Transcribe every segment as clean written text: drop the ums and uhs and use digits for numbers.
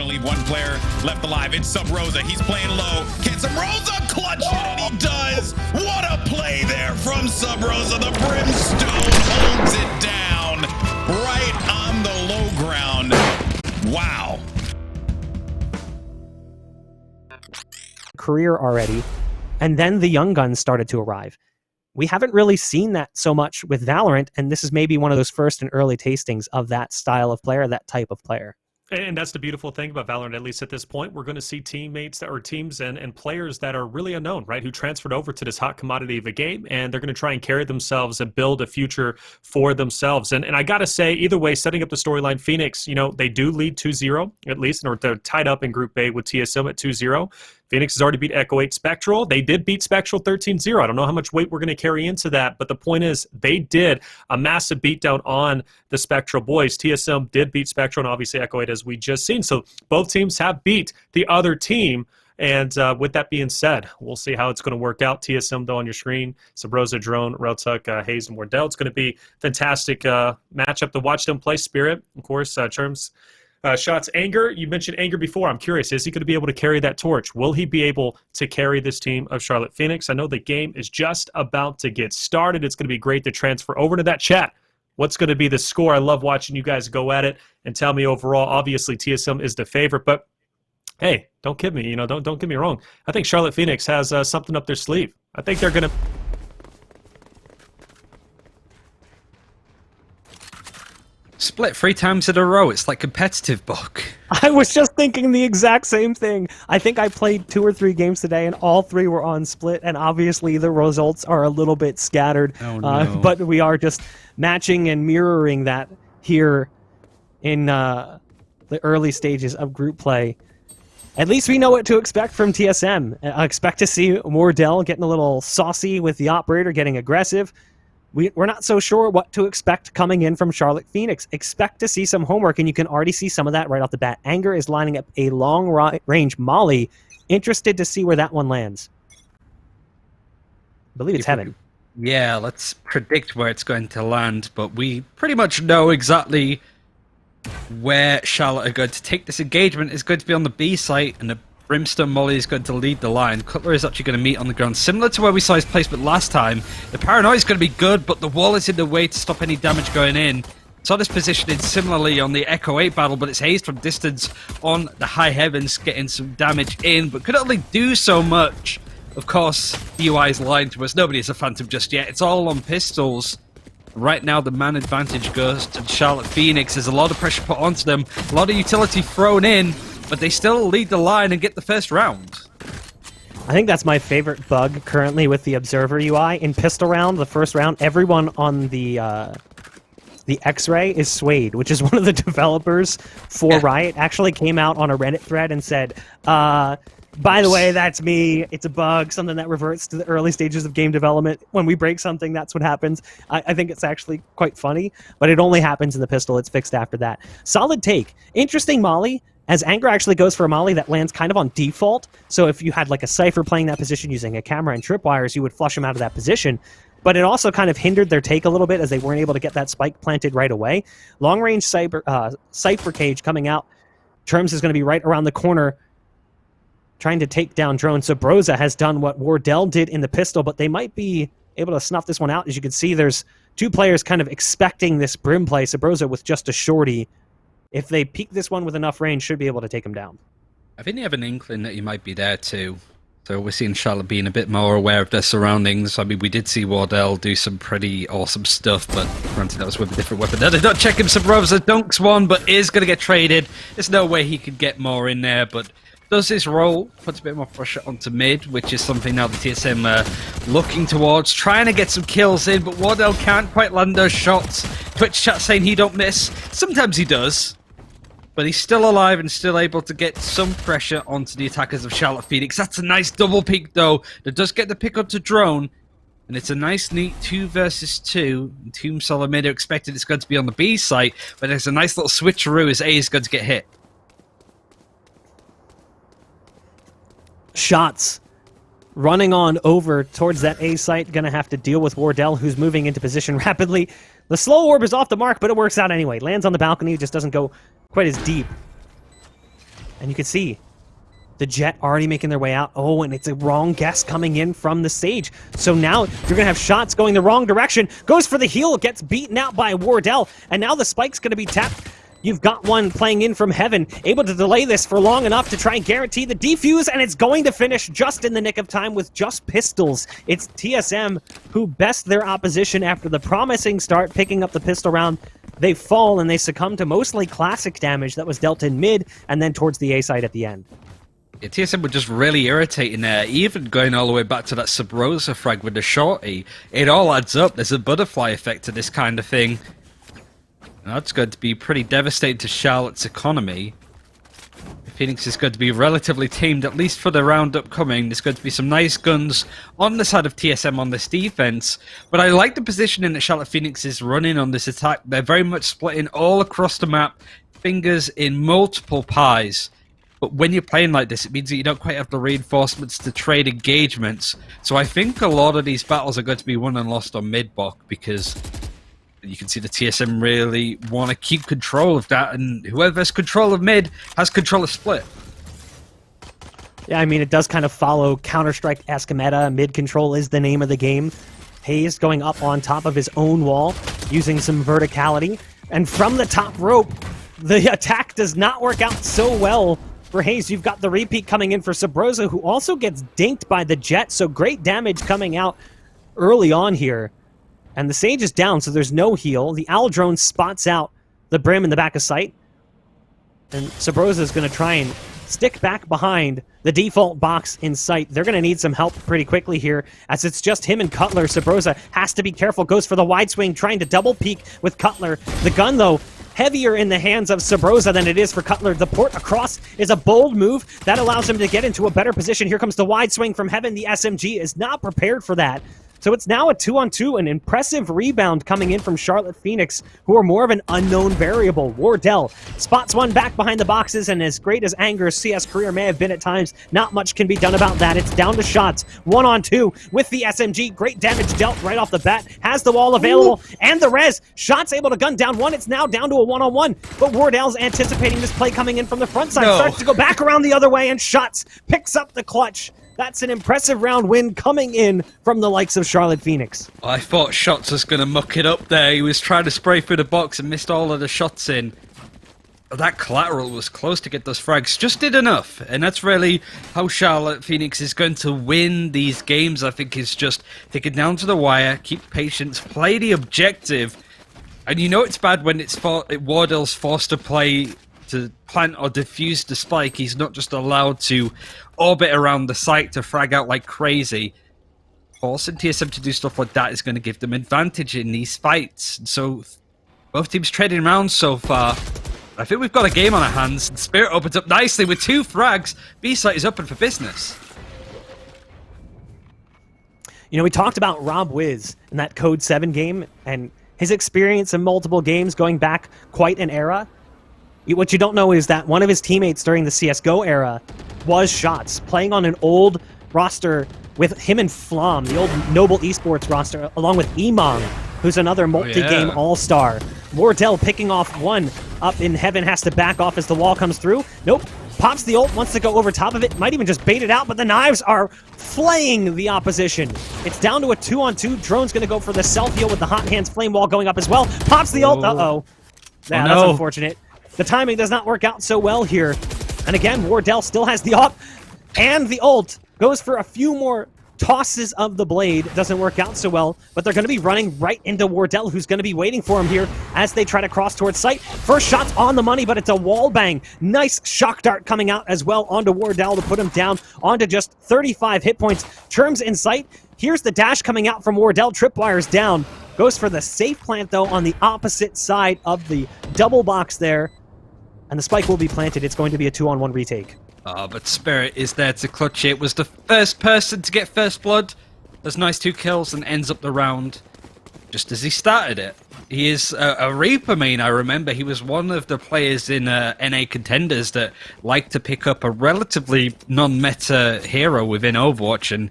leave one player left alive. It's Sub Rosa. He's playing low. Can Sub Rosa clutch it? And he does. What a play there from Sub Rosa. The Brimstone holds it down right on the low ground. Wow. Career already, and then the young guns started to arrive. We haven't really seen that so much with Valorant, and this is maybe one of those first and early tastings of that style of player, that type of player. And that's the beautiful thing about Valorant, at least at this point. We're going to see teammates or teams and players that are really unknown, right? Who transferred over to this hot commodity of a game, and they're going to try and carry themselves and build a future for themselves. And I got to say, either way, setting up the storyline, Phoenix, you know, they do lead 2-0, at least, or they're tied up in Group A with TSM at 2-0. Phoenix has already beat Echo 8 Spectral. They did beat Spectral 13-0. I don't know how much weight we're going to carry into that, but the point is they did a massive beatdown on the Spectral boys. TSM did beat Spectral, and obviously Echo 8 as we just seen. So both teams have beat the other team. And with that being said, we'll see how it's going to work out. TSM, though, on your screen, Sub Rosa, Drone, Reltuck, Hayes, and Wardell. It's going to be a fantastic matchup to watch them play. Spirit, of course, Terms. Shots, Anger. You mentioned Anger before. I'm curious, is he going to be able to carry that torch? Will he be able to carry this team of Charlotte Phoenix? I know the game is just about to get started. It's going to be great to transfer over to that chat. What's going to be the score? I love watching you guys go at it and tell me overall. Obviously, TSM is the favorite, but hey, don't kid me. You know, don't get me wrong. I think Charlotte Phoenix has something up their sleeve. I think they're going to. Split 3 times in a row. It's like competitive book. I was just thinking the exact same thing. I think I played 2 or 3 games today, and all 3 were on split, and obviously the results are a little bit scattered. Oh, no. But we are just matching and mirroring that here in the early stages of group play. At least we know what to expect from TSM. I expect to see Wardell getting a little saucy with the operator, getting aggressive. We're not so sure what to expect coming in from Charlotte Phoenix. Expect to see some homework, and you can already see some of that right off the bat. Anger is lining up a long-range molly. Interested to see where that one lands. I believe it's Heaven. Yeah, let's predict where it's going to land, but we pretty much know exactly where Charlotte are going to take this engagement. It's going to be on the B site, and the Brimstone Molly is going to lead the line. Cutler is actually going to meet on the ground, similar to where we saw his placement last time. The Paranoia is going to be good, but the wall is in the way to stop any damage going in. Saw this positioning similarly on the Echo 8 battle, but it's Hayes from distance on the high heavens, getting some damage in, but could only do so much. Of course, UI is lying to us. Nobody is a Phantom just yet. It's all on pistols. Right now, the man advantage goes to Charlotte Phoenix. There's a lot of pressure put onto them, a lot of utility thrown in, but they still lead the line and get the first round. I think that's my favorite bug currently with the Observer UI. In Pistol Round, the first round, everyone on the X-Ray is swayed, which is one of the developers for Riot, actually came out on a Reddit thread and said, by the way, that's me. It's a bug, something that reverts to the early stages of game development. When we break something, that's what happens. I think it's actually quite funny, but it only happens in the pistol. It's fixed after that. Solid take. Interesting molly, as Anger actually goes for a molly that lands kind of on default. So if you had like a Cypher playing that position using a camera and tripwires, you would flush him out of that position. But it also kind of hindered their take a little bit as they weren't able to get that spike planted right away. Long-range Cypher cage coming out. Terms is going to be right around the corner, trying to take down Drone. So Broza has done what Wardell did in the pistol, but they might be able to snuff this one out. As you can see, there's 2 players kind of expecting this Brim play. So Broza with just a shorty, if they peek this one with enough range, should be able to take him down. I think they have an inkling that he might be there too. So we're seeing Charlotte being a bit more aware of their surroundings. I mean, we did see Wardell do some pretty awesome stuff, but granted that was with a different weapon. Now they don't check him some Rosa dunks one, but is going to get traded. There's no way he could get more in there, but does this roll, puts a bit more pressure onto mid, which is something now the TSM are looking towards, trying to get some kills in, but Wardell can't quite land those shots. Twitch chat saying he don't miss. Sometimes he does, but he's still alive and still able to get some pressure onto the attackers of Charlotte Phoenix. That's a nice double peek, though. That does get the pick up to Drone, and it's a nice, neat 2 versus 2. Team Solid mid are expected it's going to be on the B site, but there's a nice little switcheroo as A is going to get hit. Shots running on over towards that A site. Going to have to deal with Wardell, who's moving into position rapidly. The slow orb is off the mark, but it works out anyway. Lands on the balcony, just doesn't go quite as deep. And you can see the Jet already making their way out. Oh, and it's a wrong guess coming in from the stage. So now you're going to have shots going the wrong direction. Goes for the heal, gets beaten out by Wardell. And now the spike's going to be tapped. You've got one playing in from heaven, able to delay this for long enough to try and guarantee the defuse, and it's going to finish just in the nick of time with just pistols. It's TSM who best their opposition after the promising start, picking up the pistol round. They fall and they succumb to mostly classic damage that was dealt in mid and then towards the A side at the end. Yeah, TSM were just really irritating there, even going all the way back to that Sub Rosa frag with the shorty. It all adds up. There's a butterfly effect to this kind of thing. And that's going to be pretty devastating to Charlotte's economy. Phoenix is going to be relatively tamed, at least for the round upcoming. There's going to be some nice guns on the side of TSM on this defense. But I like the positioning that Charlotte Phoenix is running on this attack. They're very much splitting all across the map, fingers in multiple pies. But when you're playing like this, it means that you don't quite have the reinforcements to trade engagements. So I think a lot of these battles are going to be won and lost on mid-block, because you can see the TSM really want to keep control of that, and whoever has control of mid has control of split. Yeah, I mean, it does kind of follow Counter-Strike-esque meta. Mid control is the name of the game. Hayes going up on top of his own wall, using some verticality. And from the top rope, the attack does not work out so well for Hayes. You've got the repeat coming in for Sabrosa, who also gets dinked by the Jet, so great damage coming out early on here. And the Sage is down, so there's no heal. The Owl drone spots out the Brim in the back of sight. And Sabrosa is going to try and stick back behind the default box in sight. They're going to need some help pretty quickly here, as it's just him and Cutler. Sabrosa has to be careful, goes for the wide swing, trying to double peek with Cutler. The gun, though, heavier in the hands of Sabrosa than it is for Cutler. The port across is a bold move that allows him to get into a better position. Here comes the wide swing from heaven. The SMG is not prepared for that. So it's now a 2-on-2, an impressive rebound coming in from Charlotte Phoenix, who are more of an unknown variable. Wardell spots one back behind the boxes, and as great as Anger's CS career may have been at times, not much can be done about that. It's down to shots. 1-on-2 with the SMG. Great damage dealt right off the bat. Has the wall available, and the res. Shots able to gun down one. It's now down to a 1-on-1, but Wardell's anticipating this play coming in from the front side. Starts to go back around the other way, and Shots picks up the clutch. That's an impressive round win coming in from the likes of Charlotte Phoenix. I thought Shots was going to muck it up there. He was trying to spray through the box and missed all of the shots in. But that collateral was close to get those frags. Just did enough. And that's really how Charlotte Phoenix is going to win these games. I think is just take it down to the wire, keep patience, play the objective. And you know it's bad when Wardell's forced to play to plant or defuse the spike. He's not just allowed to orbit around the site to frag out like crazy. Forcing TSM to do stuff like that is going to give them advantage in these fights. So both teams trading around so far. I think we've got a game on our hands. Spirit opens up nicely with 2 frags. B-site is open for business. You know, we talked about Rob Wiz in that Code 7 game and his experience in multiple games going back quite an era. What you don't know is that one of his teammates during the CSGO era was Shots, playing on an old roster with him and Flom, the old Noble Esports roster, along with Emong, who's another multi-game all-star. Wardell picking off one up in heaven, has to back off as the wall comes through. Nope. Pops the ult, wants to go over top of it, might even just bait it out, but the knives are flaying the opposition. It's down to a 2-on-2. Drone's going to go for the self-heal with the Hot Hands flame wall going up as well. Pops the ult. Uh-oh. Yeah, that's unfortunate. The timing does not work out so well here. And again, Wardell still has the op and the ult. Goes for a few more tosses of the blade. Doesn't work out so well, but they're going to be running right into Wardell, who's going to be waiting for him here as they try to cross towards sight. First shot's on the money, but it's a wall bang. Nice shock dart coming out as well onto Wardell to put him down onto just 35 hit points. Churms in sight. Here's the dash coming out from Wardell. Tripwire's down. Goes for the safe plant, though, on the opposite side of the double box there. And the spike will be planted. It's going to be a 2-on-1 retake. Oh, but Spirit is there to clutch it. Was the first person to get first blood. Does nice 2 kills and ends up the round just as he started it. He is a Reaper main, I remember. He was one of the players in NA Contenders that liked to pick up a relatively non-meta hero within Overwatch. And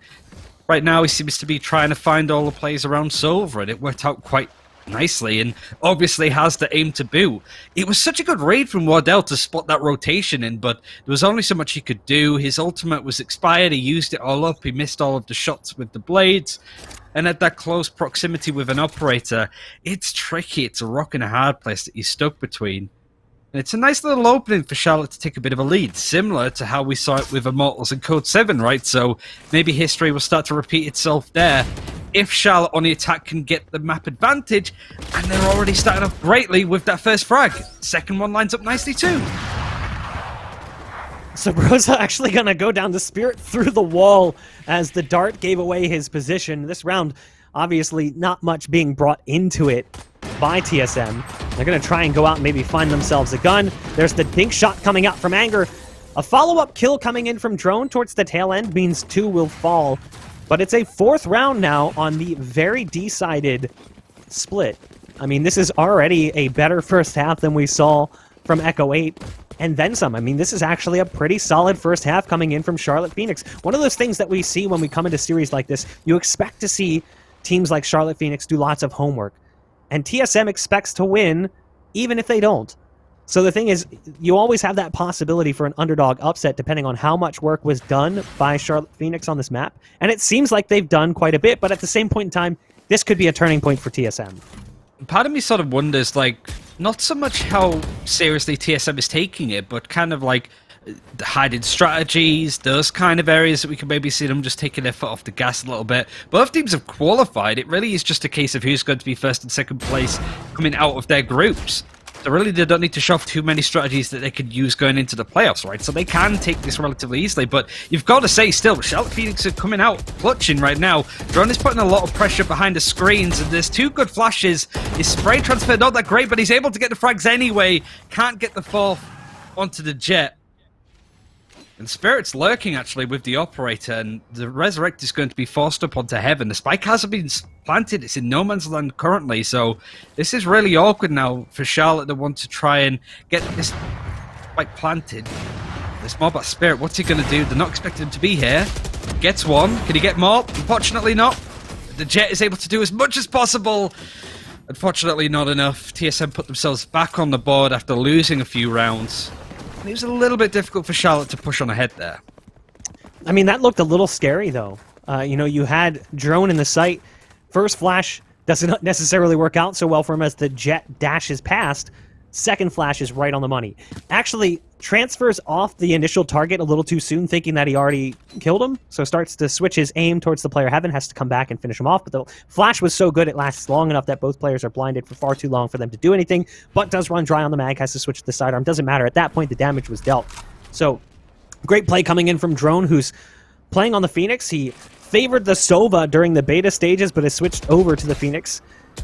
right now he seems to be trying to find all the plays around Silver, and it worked out quite nicely and obviously has the aim to boot. It was such a good read from Wardell to spot that rotation in, but there was only so much he could do. His ultimate was expired. He used it all up. He missed all of the shots with the blades. And at that close proximity with an operator, it's tricky. It's a rock and a hard place that you're stuck between. And it's a nice little opening for Charlotte to take a bit of a lead, similar to how we saw it with Immortals and Code 7, right? So maybe history will start to repeat itself there. If Charlotte on the attack can get the map advantage, and they're already starting off greatly with that first frag. Second one lines up nicely too. So Rosa actually going to go down the Spirit through the wall as the dart gave away his position. This round, obviously not much being brought into it by TSM. They're going to try and go out and maybe find themselves a gun. There's the dink shot coming out from Anger. A follow-up kill coming in from Drone towards the tail end means 2 will fall. But it's a 4th round now on the very decided split. I mean, this is already a better first half than we saw from Echo 8, and then some. I mean, this is actually a pretty solid first half coming in from Charlotte Phoenix. One of those things that we see when we come into series like this, you expect to see teams like Charlotte Phoenix do lots of homework. And TSM expects to win, even if they don't. So the thing is, you always have that possibility for an underdog upset depending on how much work was done by Charlotte Phoenix on this map. And it seems like they've done quite a bit, but at the same point in time, this could be a turning point for TSM. Part of me sort of wonders, like, not so much how seriously TSM is taking it, but kind of like the hiding strategies, those kind of areas that we can maybe see them just taking their foot off the gas a little bit. Both teams have qualified. It really is just a case of who's going to be first and second place coming out of their groups. So really, they don't need to shove too many strategies that they could use going into the playoffs, right? So they can take this relatively easily, but you've got to say still, Charlotte Phoenix are coming out clutching right now. Drone is putting a lot of pressure behind the screens, and there's 2 good flashes. His spray transfer not that great, but he's able to get the frags anyway. Can't get the 4th onto the Jet. And Spirit's lurking, actually, with the operator, and the Resurrect is going to be forced up onto Heaven. The spike hasn't been planted. It's in no man's land currently, so this is really awkward now for Charlotte that want to try and get this spike planted. This mob at Spirit, what's he going to do? They're not expecting him to be here. Gets one. Can he get more? Unfortunately not. The Jet is able to do as much as possible. Unfortunately not enough. TSM put themselves back on the board after losing a few rounds. It was a little bit difficult for Charlotte to push on ahead there. I mean, that looked a little scary, though. You know, you had Drone in the sight. First flash doesn't necessarily work out so well for him as the Jet dashes past. Second flash is right on the money. Actually, transfers off the initial target a little too soon, thinking that he already killed him. So starts to switch his aim towards the player Heaven, has to come back and finish him off. But the flash was so good, it lasts long enough that both players are blinded for far too long for them to do anything. But does run dry on the mag, has to switch to the sidearm. Doesn't matter. At that point, the damage was dealt. So, great play coming in from Drone, who's playing on the Phoenix. He favored the Sova during the beta stages, but has switched over to the Phoenix.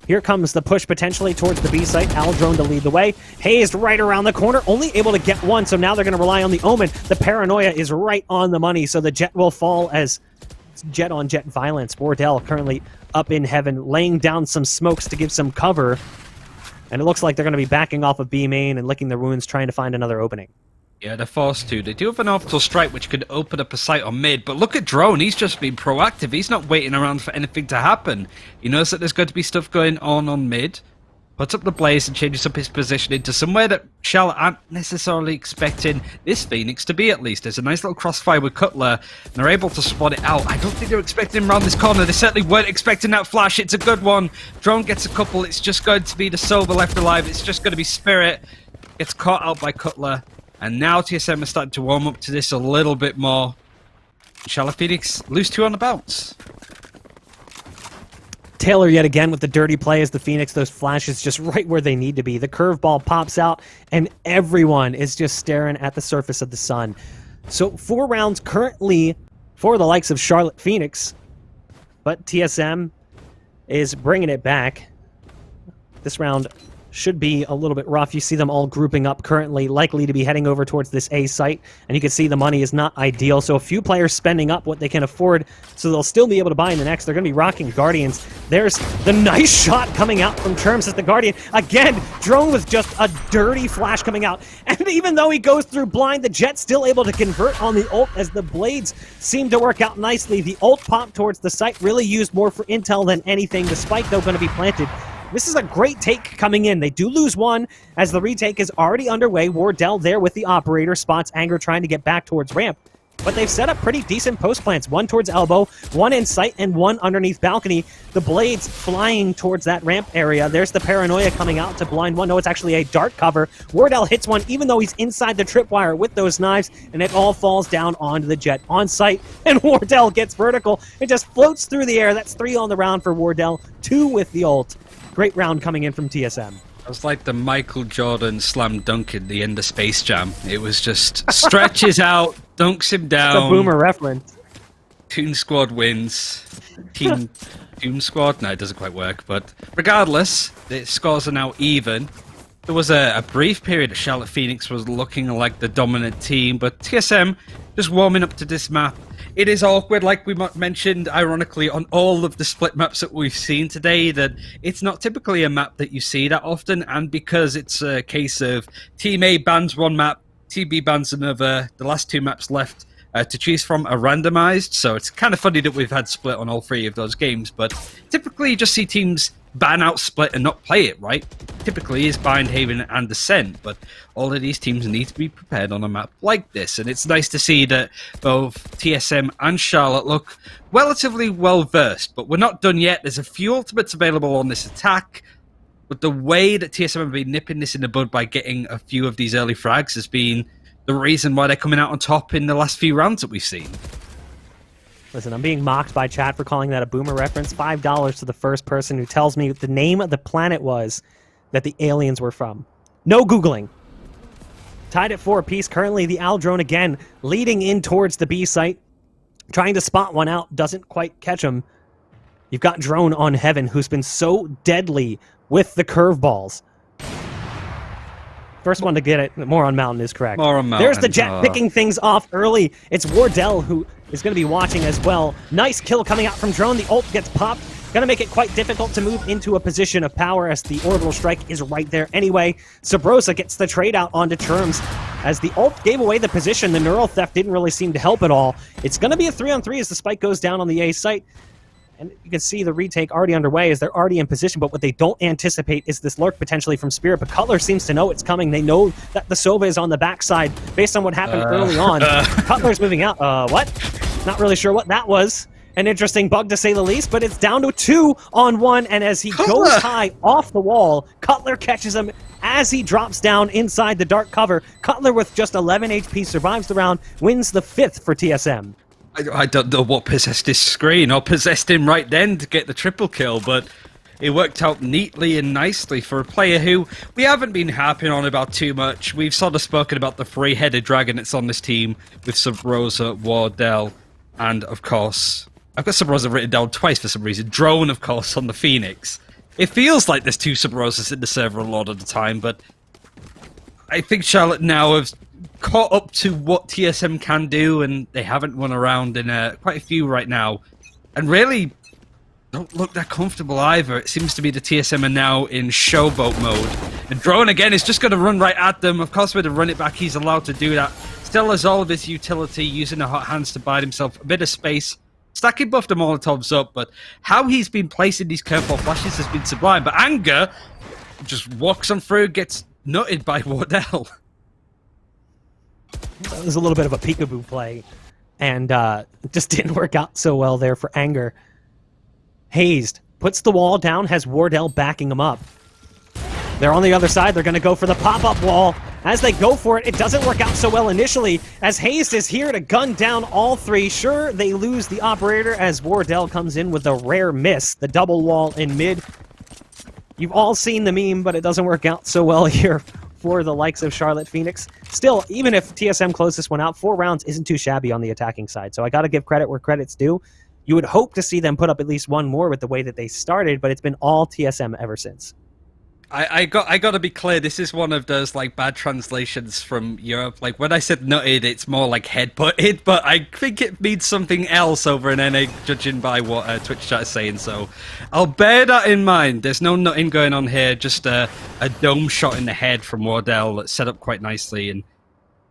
Here comes the push potentially towards the B site. Drone to lead the way. Hazed right around the corner, only able to get one, so now they're going to rely on the Omen. The paranoia is right on the money, so the Jet will fall as jet-on-jet violence. Wardell currently up in Heaven, laying down some smokes to give some cover. And it looks like they're going to be backing off of B main and licking their wounds, trying to find another opening. Yeah, they're forced to. They do have an orbital strike which could open up a site on mid, but look at Drone. He's just been proactive. He's not waiting around for anything to happen. He knows that there's going to be stuff going on mid. Puts up the blaze and changes up his position into somewhere that Charlotte aren't necessarily expecting this Phoenix to be, at least. There's a nice little crossfire with Cutler, and they're able to spot it out. I don't think they're expecting him around this corner. They certainly weren't expecting that flash. It's a good one. Drone gets a couple. It's just going to be the Silver left alive. It's just going to be Spirit. Gets caught out by Cutler. And now TSM are starting to warm up to this a little bit more. Charlotte Phoenix lose 2 on the bounce. Taylor yet again with the dirty play as the Phoenix, those flashes just right where they need to be. The curveball pops out, and everyone is just staring at the surface of the sun. So 4 rounds currently for the likes of Charlotte Phoenix, but TSM is bringing it back. This round should be a little bit rough. You see them all grouping up currently, likely to be heading over towards this A site, and you can see the money is not ideal, so a few players spending up what they can afford, so they'll still be able to buy in the next. They're going to be rocking Guardians. There's the nice shot coming out from Terms as the Guardian. Again, Drone with just a dirty flash coming out, and even though he goes through blind, the Jet's still able to convert on the ult as the blades seem to work out nicely. The ult pop towards the site really used more for intel than anything. The spike, though, going to be planted. This is a great take coming in. They do lose one as the retake is already underway. Wardell there with the operator, spots Anger trying to get back towards ramp. But they've set up pretty decent post plants. One towards elbow, one in sight, and one underneath balcony. The blades flying towards that ramp area. There's the paranoia coming out to blind one. No, it's actually a dart cover. Wardell hits one even though he's inside the tripwire with those knives, and it all falls down onto the jet on site. And Wardell gets vertical. It just floats through the air. That's 3 on the round for Wardell, 2 with the ult. Great round coming in from TSM. It was like the Michael Jordan slam dunk at the end of Space Jam. It was just stretches out, dunks him down. It's a boomer reference. Toon Squad wins. Toon Squad? No, it doesn't quite work. But regardless, the scores are now even. There was a brief period that Charlotte Phoenix was looking like the dominant team, but TSM just warming up to this map. It is awkward, like we mentioned, ironically, on all of the split maps that we've seen today, that it's not typically a map that you see that often, and because it's a case of Team A bans one map, Team B bans another, the last 2 maps left to choose from are randomized, so it's kind of funny that we've had split on all 3 of those games, but typically you just see teams ban out split and not play it, right? Typically is Bindhaven and Ascent, but all of these teams need to be prepared on a map like this, and it's nice to see that both TSM and Charlotte look relatively well versed, but we're not done yet. There's a few ultimates available on this attack, but the way that TSM have been nipping this in the bud by getting a few of these early frags has been the reason why they're coming out on top in the last few rounds that we've seen. Listen, I'm being mocked by chat for calling that a boomer reference. $5 to the first person who tells me the name of the planet was that the aliens were from. No Googling. Tied at 4 apiece. Currently, the Al drone again leading in towards the B site. Trying to spot one out. Doesn't quite catch him. You've got Drone on Heaven, who's been so deadly with the curveballs. First one to get it. More on Mountain is correct. More on Mountain. There's the jet picking things off early. It's Wardell who is going to be watching as well. Nice kill coming out from Drone. The ult gets popped. Going to make it quite difficult to move into a position of power as the orbital strike is right there anyway. Sabrosa gets the trade out onto Terms. As the ult gave away the position, the neural theft didn't really seem to help at all. It's going to be a 3-on-3 as the spike goes down on the A site. And you can see the retake already underway as they're already in position, but what they don't anticipate is this lurk potentially from Spirit. But Cutler seems to know it's coming. They know that the Sova is on the backside based on what happened early on. Cutler's moving out. What? Not really sure what that was. An interesting bug to say the least, but it's down to 2-on-1, and as he goes high off the wall, Cutler catches him as he drops down inside the dark cover. Cutler with just 11 HP survives the round, wins the 5th for TSM. I don't know what possessed his screen or possessed him right then to get the triple kill, but it worked out neatly and nicely for a player who we haven't been harping on about too much. We've sort of spoken about the 3-headed dragon that's on this team with Sabrosa, Wardell, and of course, I've got Sabrosa written down twice for some reason. Drone, of course, on the Phoenix. It feels like there's 2 Sabrosas in the server a lot of the time, but I think Charlotte now have caught up to what TSM can do, and they haven't won around in quite a few right now, and really don't look that comfortable either. It seems to be the TSM are now in showboat mode, and Drone again is just going to run right at them. Of course, with the run it back, he's allowed to do that. Still has all of his utility, using the hot hands to buy himself a bit of space. Stacking buff the Molotovs up, but how he's been placing these curveball flashes has been sublime. But Anger just walks on through, gets nutted by Wardell. That was a little bit of a peekaboo play, and just didn't work out so well there for Anger. Hazed puts the wall down, has Wardell backing him up. They're on the other side. They're going to go for the pop-up wall. As they go for it, it doesn't work out so well initially, as Hazed is here to gun down all 3. Sure, they lose the operator as Wardell comes in with a rare miss, the double wall in mid. You've all seen the meme, but it doesn't work out so well here for the likes of Charlotte Phoenix. Still, even if TSM closed this one out, 4 rounds isn't too shabby on the attacking side, so I got to give credit where credit's due. You would hope to see them put up at least one more with the way that they started, but it's been all TSM ever since. I got to be clear, this is one of those like bad translations from Europe. Like when I said nutted, it's more like headbutted, but I think it means something else over in NA, judging by what Twitch chat is saying. So I'll bear that in mind. There's no nutting going on here, just a dome shot in the head from Wardell that's set up quite nicely. And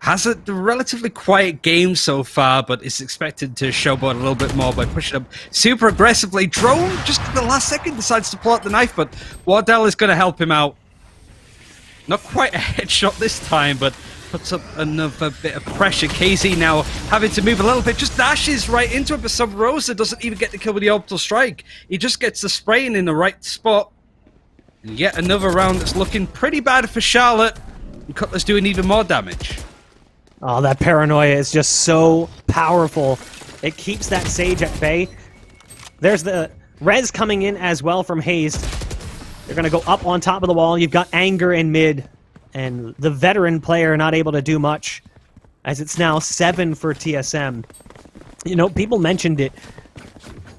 has a relatively quiet game so far, but is expected to showboat a little bit more by pushing up super aggressively. Drone, just at the last second, decides to pull out the knife, but Wardell is going to help him out. Not quite a headshot this time, but puts up another bit of pressure. KZ now having to move a little bit, just dashes right into it, but Sub Rosa doesn't even get the kill with the orbital strike. He just gets the spraying in the right spot. And yet another round that's looking pretty bad for Charlotte. And Cutler's doing even more damage. Oh, that paranoia is just so powerful. It keeps that Sage at bay. There's the res coming in as well from Hazed. They're going to go up on top of the wall. You've got Anger in mid, and the veteran player not able to do much, as it's now 7 for TSM. You know, people mentioned it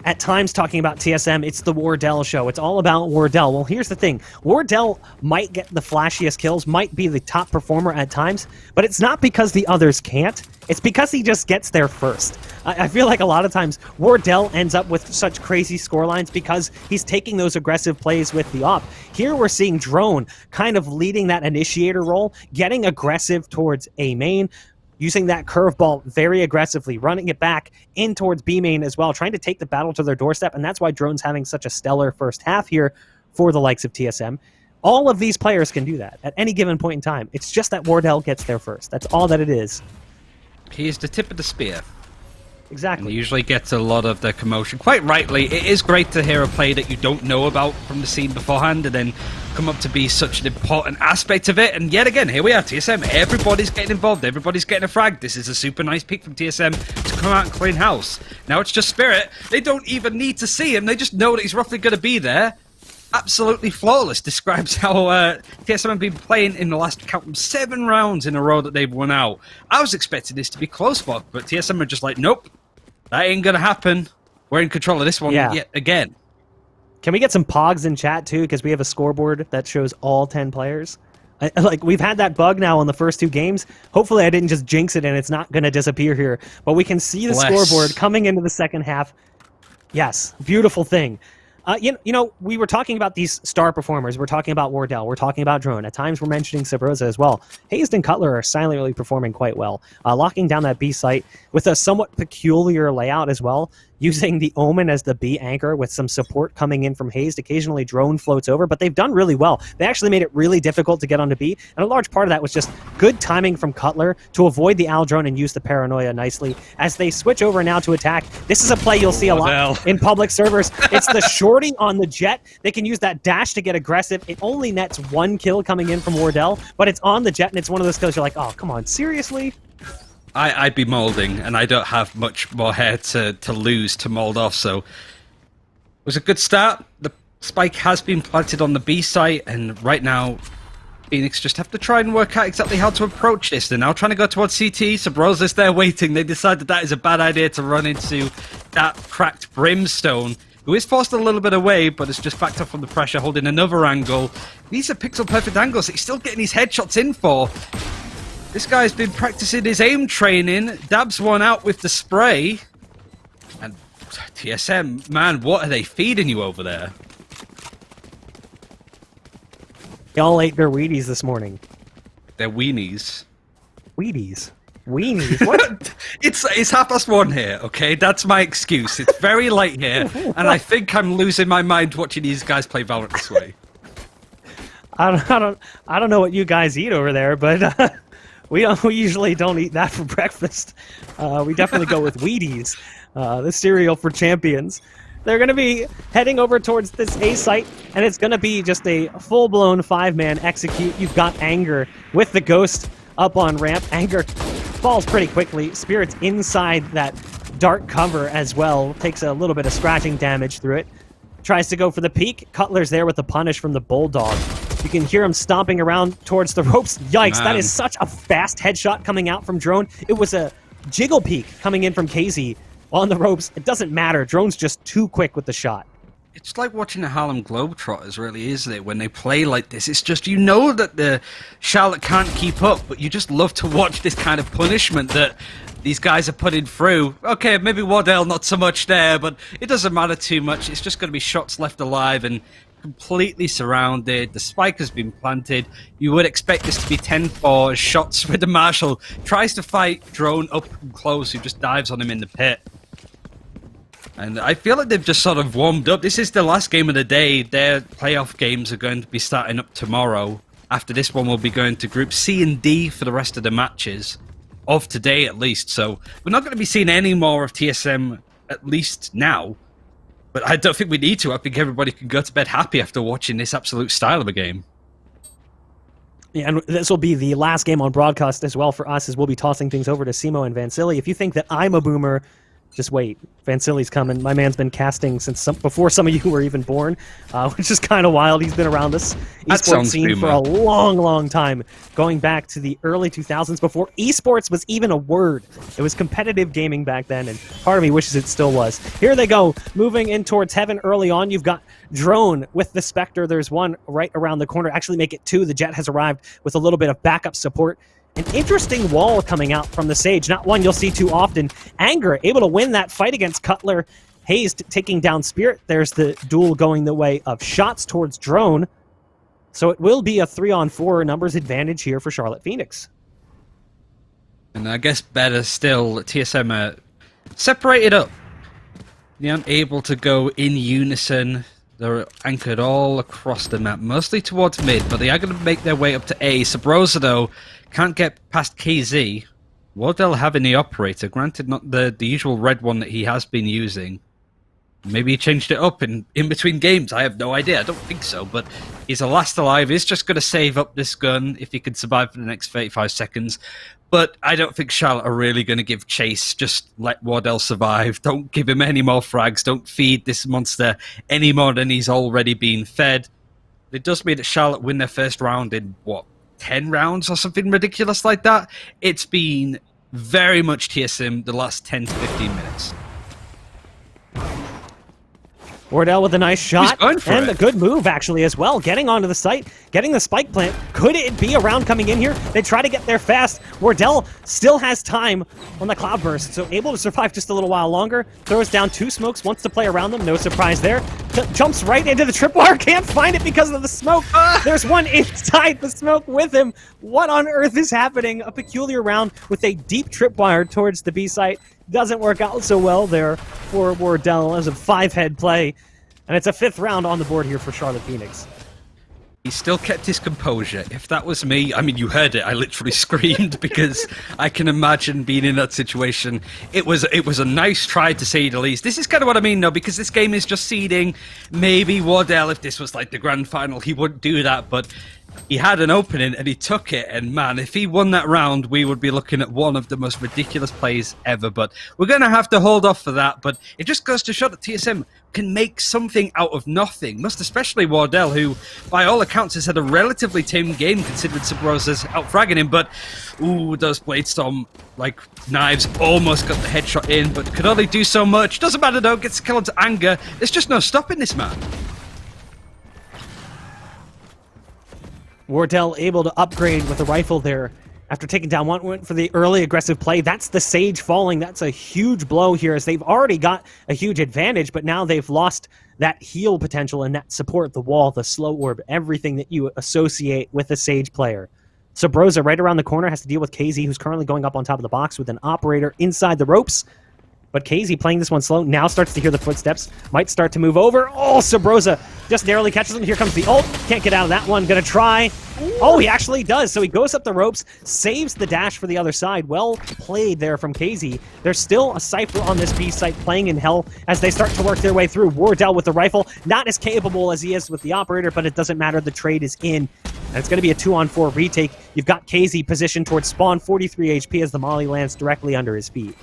at times talking about TSM, it's the Wardell show. It's all about Wardell. Well, here's the thing. Wardell might get the flashiest kills, might be the top performer at times, but it's not because the others can't. It's because he just gets there first. I feel like a lot of times Wardell ends up with such crazy scorelines because he's taking those aggressive plays with the op. Here we're seeing Drone kind of leading that initiator role, getting aggressive towards A main, using that curveball very aggressively, running it back in towards B main as well, trying to take the battle to their doorstep, and that's why Drone's having such a stellar first half here for the likes of TSM. All of these players can do that at any given point in time. It's just that Wardell gets there first. That's all that it is. He is the tip of the spear. Exactly. And he usually gets a lot of the commotion. Quite rightly, it is great to hear a play that you don't know about from the scene beforehand and then come up to be such an important aspect of it. And yet again, here we are, TSM. Everybody's getting involved. Everybody's getting a frag. This is a super nice pick from TSM to come out and clean house. Now it's just Spirit. They don't even need to see him. They just know that he's roughly going to be there. Absolutely flawless. Describes how TSM have been playing in the last count 7 rounds in a row that they've won out. I was expecting this to be close, but TSM are just like, nope, that ain't gonna happen. We're in control of this one yet again. Can we get some pogs in chat too? Because we have a scoreboard that shows all 10 players. Like, we've had that bug now in the first 2 games. Hopefully I didn't just jinx it and it's not gonna disappear here. But we can see the scoreboard coming into the second half. Yes, beautiful thing. You know, we were talking about these star performers. We're talking about Wardell. We're talking about Drone. At times, we're mentioning Sabrosa as well. Hazed and Cutler are silently performing quite well, locking down that B site with a somewhat peculiar layout as well, using the Omen as the B anchor with some support coming in from Hazed. Occasionally, Drone floats over, but they've done really well. They actually made it really difficult to get onto B, and a large part of that was just good timing from Cutler to avoid the Al drone and use the paranoia nicely. As they switch over now to attack, this is a play you'll see a lot in public servers. It's the shorting on the Jet. They can use that dash to get aggressive. It only nets 1 kill coming in from Wardell, but it's on the Jet, and it's one of those kills you're like, oh, come on, seriously? I'd be molding, and I don't have much more hair to lose to mold off, so it was a good start. The spike has been planted on the B site, and right now Phoenix just have to try and work out exactly how to approach this. They're now trying to go towards CT. Sabrosa's there waiting. They decide that is a bad idea to run into that cracked Brimstone, who is forced a little bit away, but is just backed up from the pressure, holding another angle. These are pixel-perfect angles that he's still getting his headshots in for. This guy's been practicing his aim training, dabs one out with the spray. And TSM, man, what are they feeding you over there? Y'all ate their Wheaties this morning. Their weenies. Wheaties? Weenies? What? It's 1:30 here, okay? That's my excuse. It's very late here, and I think I'm losing my mind watching these guys play Valorant this way. I don't know what you guys eat over there, but we usually don't eat that for breakfast. We definitely go with Wheaties, the cereal for champions. They're going to be heading over towards this A site, and it's going to be just a full-blown 5-man execute. You've got Anger with the Ghost up on ramp. Anger falls pretty quickly. Spirit's inside that dark cover as well. Takes a little bit of scratching damage through it. Tries to go for the peek. Cutler's there with the punish from the Bulldog. You can hear him stomping around towards the ropes. Yikes, that is such a fast headshot coming out from Drone. It was a jiggle peek coming in from KZ on the ropes. It doesn't matter. Drone's just too quick with the shot. It's like watching the Harlem Globetrotters, really, isn't it? When they play like this, it's just, you know that the Charlotte can't keep up, but you just love to watch this kind of punishment that these guys are putting through. Okay, maybe Wardell not so much there, but it doesn't matter too much. It's just going to be shots left alive, and completely surrounded. The spike has been planted. You would expect this to be 10-4 shots with the Marshal. Tries to fight Drone up close, who just dives on him in the pit. And I feel like they've just sort of warmed up. This is the last game of the day. Their playoff games are going to be starting up tomorrow. After this one, we'll be going to Group C and D for the rest of the matches. Of today, at least. So we're not going to be seeing any more of TSM, at least now. But I don't think we need to. I think everybody can go to bed happy after watching this absolute style of a game. Yeah, and this will be the last game on broadcast as well for us, as we'll be tossing things over to Simo and Vansili. If you think that I'm a boomer, just wait. Vansili's coming. My man's been casting since before some of you were even born, which is kind of wild. He's been around this esports scene for a long, long time, going back to the early 2000s, before esports was even a word. It was competitive gaming back then, and part of me wishes it still was. Here they go, moving in towards heaven early on. You've got Drone with the Spectre. There's one right around the corner. Actually make it two. The Jet has arrived with a little bit of backup support. An interesting wall coming out from the Sage, not one you'll see too often. Anger able to win that fight against Cutler. Hayes taking down Spirit. There's the duel going the way of shots towards Drone. So it will be a 3-on-4 numbers advantage here for Charlotte Phoenix. And I guess better still, TSM are separated up. They aren't able to go in unison. They're anchored all across the map, mostly towards mid, but they are going to make their way up to A. Sabrosa, though, can't get past KZ. Wardell having the operator, granted not the usual red one that he has been using. Maybe he changed it up in between games. I have no idea. I don't think so, but he's a last alive. He's just going to save up this gun if he can survive for the next 35 seconds. But I don't think Charlotte are really going to give chase. Just let Wardell survive. Don't give him any more frags. Don't feed this monster any more than he's already been fed. It does mean that Charlotte win their first round in, what, 10 rounds or something ridiculous like that? It's been very much TSM the last 10 to 15 minutes. Wardell with a nice shot and a a good move actually as well, getting onto the site, getting the spike plant. Could it be a round coming in here? They try to get there fast. Wardell still has time on the cloudburst, so able to survive just a little while longer. Throws down two smokes, wants to play around them, no surprise there. Jumps right into the tripwire, can't find it because of the smoke. There's one inside the smoke with him. What on earth is happening? A peculiar round with a deep tripwire towards the B site. Doesn't work out so well there for Wardell as a 5-head play. And it's a 5th round on the board here for Charlotte Phoenix. He still kept his composure. If that was me, I mean, you heard it. I literally screamed because I can imagine being in that situation. It was a nice try, to say the least. This is kind of what I mean, though, because this game is just seeding. Maybe Wardell, if this was like the grand final, he wouldn't do that, but he had an opening and he took it, and man, if he won that round, we would be looking at one of the most ridiculous plays ever. But we're going to have to hold off for that. But it just goes to show that TSM can make something out of nothing, most especially Wardell, who by all accounts has had a relatively tame game considering Sabrosa's out-fragging him. But ooh, those Bladestorm like knives almost got the headshot in, but could only do so much. Doesn't matter though, gets the kill onto Anger. There's just no stopping this man. Wardell able to upgrade with a rifle there after taking down one. Went for the early aggressive play. That's the Sage falling. That's a huge blow here, as they've already got a huge advantage, but now they've lost that heal potential and that support, the wall, the slow orb, everything that you associate with a Sage player. Sabrosa right around the corner has to deal with KZ, who's currently going up on top of the box with an operator inside the ropes. But KZ playing this one slow, now starts to hear the footsteps, might start to move over. Oh, Sabrosa just narrowly catches him. Here comes the ult. Can't get out of that one. Gonna try. Oh, he actually does. So he goes up the ropes, saves the dash for the other side. Well played there from KZ. There's still a Cypher on this B site playing in hell as they start to work their way through. Wardell with the rifle, not as capable as he is with the operator, but it doesn't matter. The trade is in. And it's going to be a 2-on-4 retake. You've got KZ positioned towards spawn, 43 HP as the molly lands directly under his feet.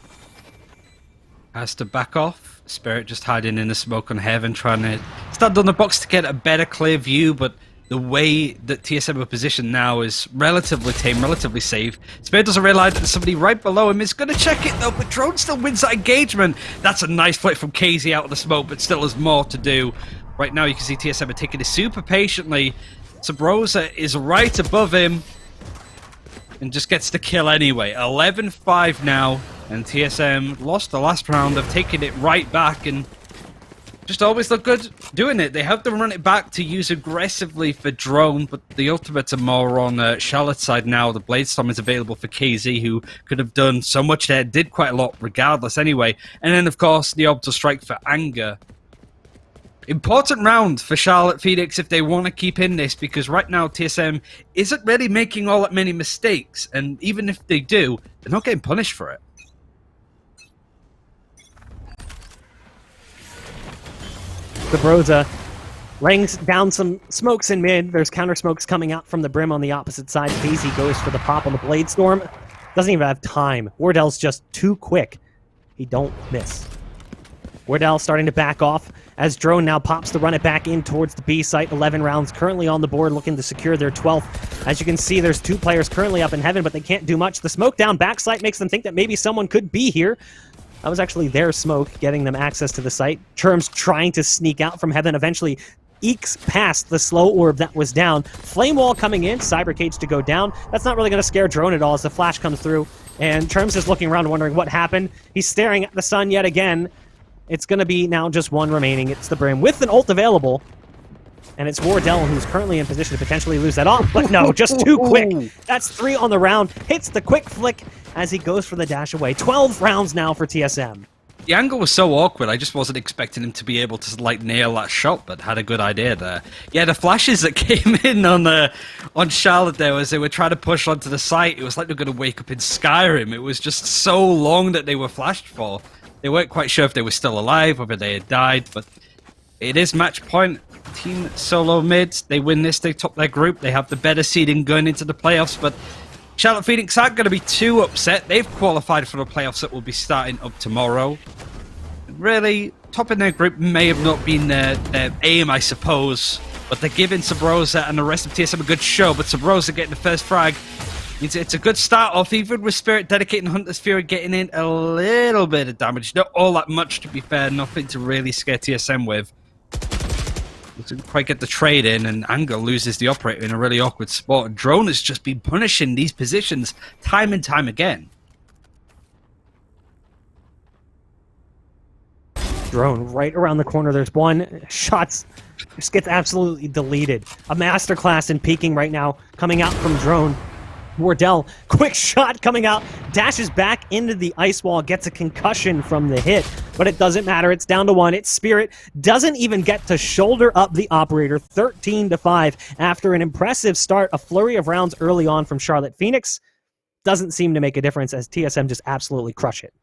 Has to back off. Spirit just hiding in the smoke on Heaven, trying to stand on the box to get a better clear view, but the way that TSM are positioned now is relatively tame, relatively safe. Spirit doesn't realize that there's somebody right below him. He's going to check it though, but Drone still wins that engagement. That's a nice play from KZ out of the smoke, but still has more to do. Right now you can see TSM are taking it super patiently. Sabrosa is right above him and just gets the kill anyway. 11-5 now, and TSM lost the last round of taking it right back and just always look good doing it. They have to run it back to use aggressively for drone, but the ultimates are more on Charlotte's side now. The Bladestorm is available for KZ, who could have done so much there, did quite a lot regardless anyway. And then, of course, the Orbital Strike for Anger. Important round for Charlotte Phoenix if they want to keep in this, because right now TSM isn't really making all that many mistakes, and even if they do, they're not getting punished for it. Sabrosa laying down some smokes in mid. There's counter smokes coming out from the brim on the opposite side. Daisy goes for the pop on the Bladestorm. Doesn't even have time. Wardell's just too quick. He don't miss. Wardell starting to back off as Drone now pops to run it back in towards the B site. 11 rounds currently on the board, looking to secure their 12th. As you can see, there's 2 players currently up in heaven, but they can't do much. The smoke down backside makes them think that maybe someone could be here. That was actually their smoke getting them access to the site. Churm's trying to sneak out from heaven, eventually ekes past the slow orb that was down. Flame wall coming in, Cyber Cage to go down. That's not really going to scare Drone at all as the flash comes through. And Churm's is looking around wondering what happened. He's staring at the sun yet again. It's going to be now just one remaining. It's the Brim with an ult available. And it's Wardell who's currently in position to potentially lose that off. But no, just too quick. That's 3 on the round. Hits the quick flick as he goes for the dash away. 12 rounds now for TSM. The angle was so awkward, I just wasn't expecting him to be able to like nail that shot, but had a good idea there. Yeah, the flashes that came in on Charlotte there as they were trying to push onto the site, it was like they were going to wake up in Skyrim. It was just so long that they were flashed for. They weren't quite sure if they were still alive, whether they had died, but it is match point. Team Solo Mids, they win this, they top their group, they have the better seeding going into the playoffs, but Charlotte Phoenix aren't going to be too upset. They've qualified for the playoffs that will be starting up tomorrow. Really, topping their group may have not been their aim, I suppose, but they're giving Sabrosa and the rest of TSM a good show, but Sabrosa getting the first frag. It's a good start off, even with Spirit dedicating Hunter's Fury getting in a little bit of damage. Not all that much, to be fair, nothing to really scare TSM with. Doesn't quite get the trade in, and Anger loses the operator in a really awkward spot. Drone has just been punishing these positions time and time again. Drone right around the corner. There's one. Shots just gets absolutely deleted. A masterclass in peeking right now coming out from Drone. Wardell, quick shot coming out, dashes back into the ice wall, gets a concussion from the hit, but it doesn't matter. It's down to 1. It's Spirit, doesn't even get to shoulder up the operator. 13-5 after an impressive start. A flurry of rounds early on from Charlotte Phoenix doesn't seem to make a difference as TSM just absolutely crush it.